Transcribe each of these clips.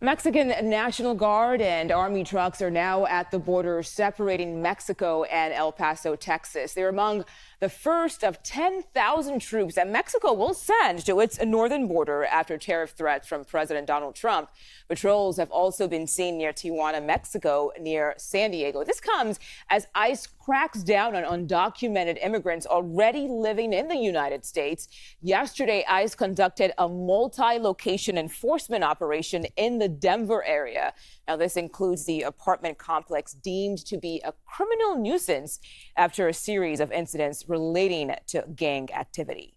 Mexican National Guard and Army trucks are now at the border separating Mexico and El Paso, Texas. They're among the first of 10,000 troops that Mexico will send to its northern border after tariff threats from President Donald Trump. Patrols have also been seen near Tijuana, Mexico, near San Diego. This comes as ICE cracks down on undocumented immigrants already living in the United States. Yesterday, ICE conducted a multi-location enforcement operation in the Denver area. Now, this includes the apartment complex deemed to be a criminal nuisance after a series of incidents relating to gang activity.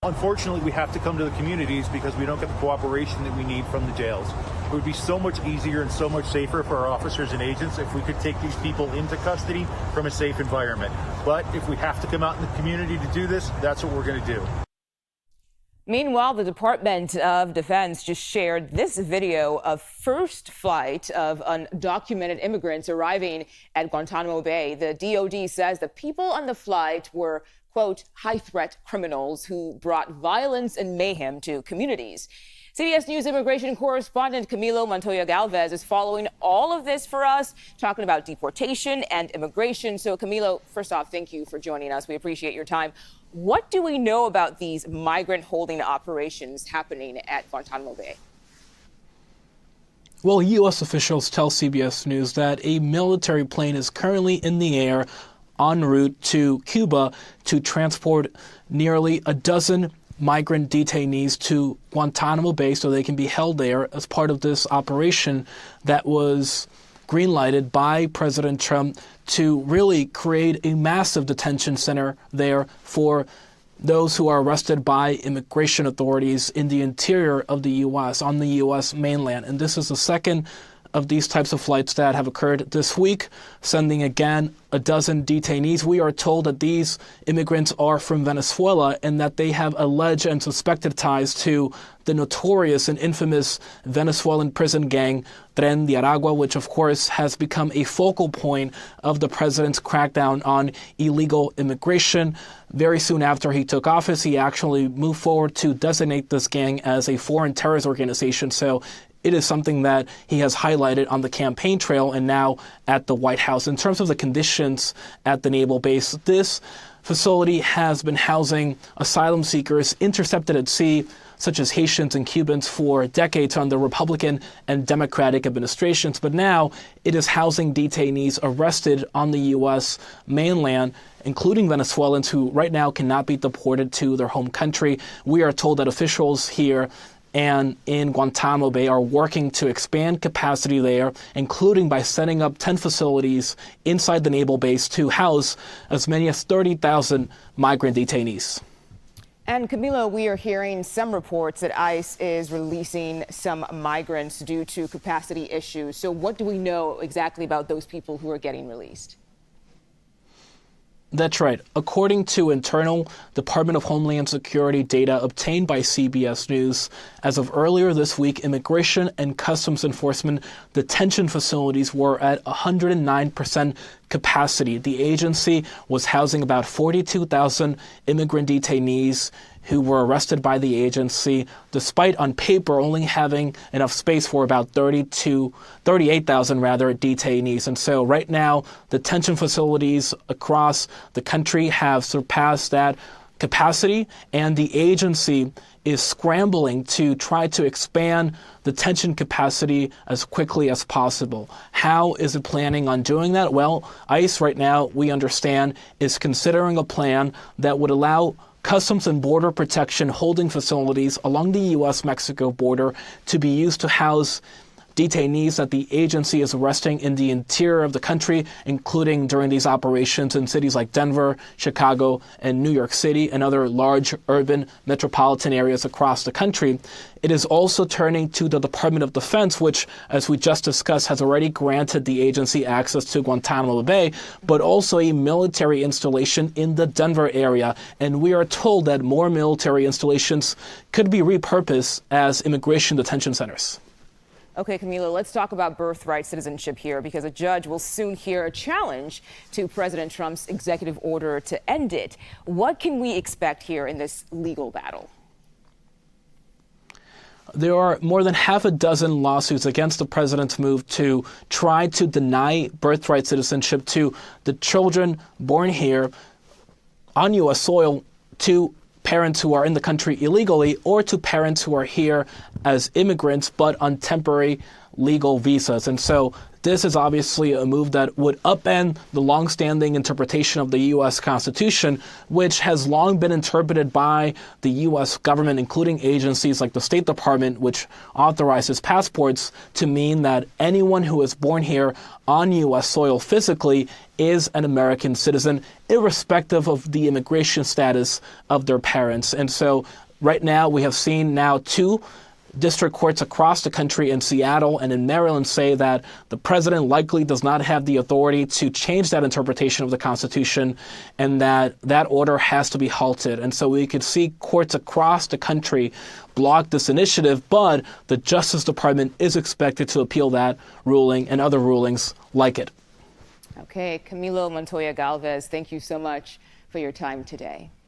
Unfortunately, we have to come to the communities because we don't get the cooperation that we need from the jails. It would be so much easier and so much safer for our officers and agents if we could take these people into custody from a safe environment. But if we have to come out in the community to do this, that's what we're going to do. Meanwhile, the Department of Defense just shared this video of first flight of undocumented immigrants arriving at Guantanamo Bay. The DOD says the people on the flight were, quote, high-threat criminals who brought violence and mayhem to communities. CBS News immigration correspondent Camilo Montoya-Galvez is following all of this for us, talking about deportation and immigration. So, Camilo, first off, thank you for joining us. We appreciate your time. What do we know about these migrant holding operations happening at Guantanamo Bay? Well, U.S. officials tell CBS News that a military plane is currently in the air en route to Cuba to transport nearly a dozen migrant detainees to Guantanamo Bay so they can be held there as part of this operation that was green-lighted by President Trump to really create a massive detention center there for those who are arrested by immigration authorities in the interior of the U.S., on the U.S. mainland. And this is the second of these types of flights that have occurred this week, sending again a dozen detainees. We are told that these immigrants are from Venezuela and that they have alleged and suspected ties to the notorious and infamous Venezuelan prison gang Tren de Aragua, which of course has become a focal point of the president's crackdown on illegal immigration. Very soon after he took office, he actually moved forward to designate this gang as a foreign terrorist organization. So it is something that he has highlighted on the campaign trail and now at the White House. In terms of the conditions at the naval base, this facility has been housing asylum seekers intercepted at sea, such as Haitians and Cubans, for decades under Republican and Democratic administrations. But now it is housing detainees arrested on the U.S. mainland, including Venezuelans who right now cannot be deported to their home country. We are told that officials here and in Guantanamo Bay are working to expand capacity there, including by setting up 10 facilities inside the naval base to house as many as 30,000 migrant detainees. And Camilo, we are hearing some reports that ICE is releasing some migrants due to capacity issues. So what do we know exactly about those people who are getting released? That's right. According to internal Department of Homeland Security data obtained by CBS News, as of earlier this week, Immigration and Customs Enforcement detention facilities were at 109% capacity. The agency was housing about 42,000 immigrant detainees who were arrested by the agency, despite on paper only having enough space for about 38,000 detainees. And so right now, detention facilities across the country have surpassed that capacity, and the agency is scrambling to try to expand detention capacity as quickly as possible. How is it planning on doing that? Well, ICE right now, we understand, is considering a plan that would allow Customs and Border Protection holding facilities along the U.S.-Mexico border to be used to house detainees that the agency is arresting in the interior of the country, including during these operations in cities like Denver, Chicago, and New York City, and other large urban metropolitan areas across the country. It is also turning to the Department of Defense, which, as we just discussed, has already granted the agency access to Guantanamo Bay, but also a military installation in the Denver area. And we are told that more military installations could be repurposed as immigration detention centers. Okay, Camilo, let's talk about birthright citizenship here, because a judge will soon hear a challenge to President Trump's executive order to end it. What can we expect here in this legal battle? there are more than half a dozen lawsuits against the president's move to try to deny birthright citizenship to the children born here on U.S. soil to parents who are in the country illegally or to parents who are here as immigrants but on temporary legal visas. And so this is obviously a move that would upend the longstanding interpretation of the U.S. Constitution, which has long been interpreted by the U.S. government, including agencies like the State Department, which authorizes passports, to mean that anyone who is born here on U.S. soil physically is an American citizen, irrespective of the immigration status of their parents. And so right now we have seen now two district courts across the country in Seattle and in Maryland say that the president likely does not have the authority to change that interpretation of the Constitution and that that order has to be halted. And so we could see courts across the country block this initiative, but the Justice Department is expected to appeal that ruling and other rulings like it. Okay, Camilo Montoya-Galvez, thank you so much for your time today.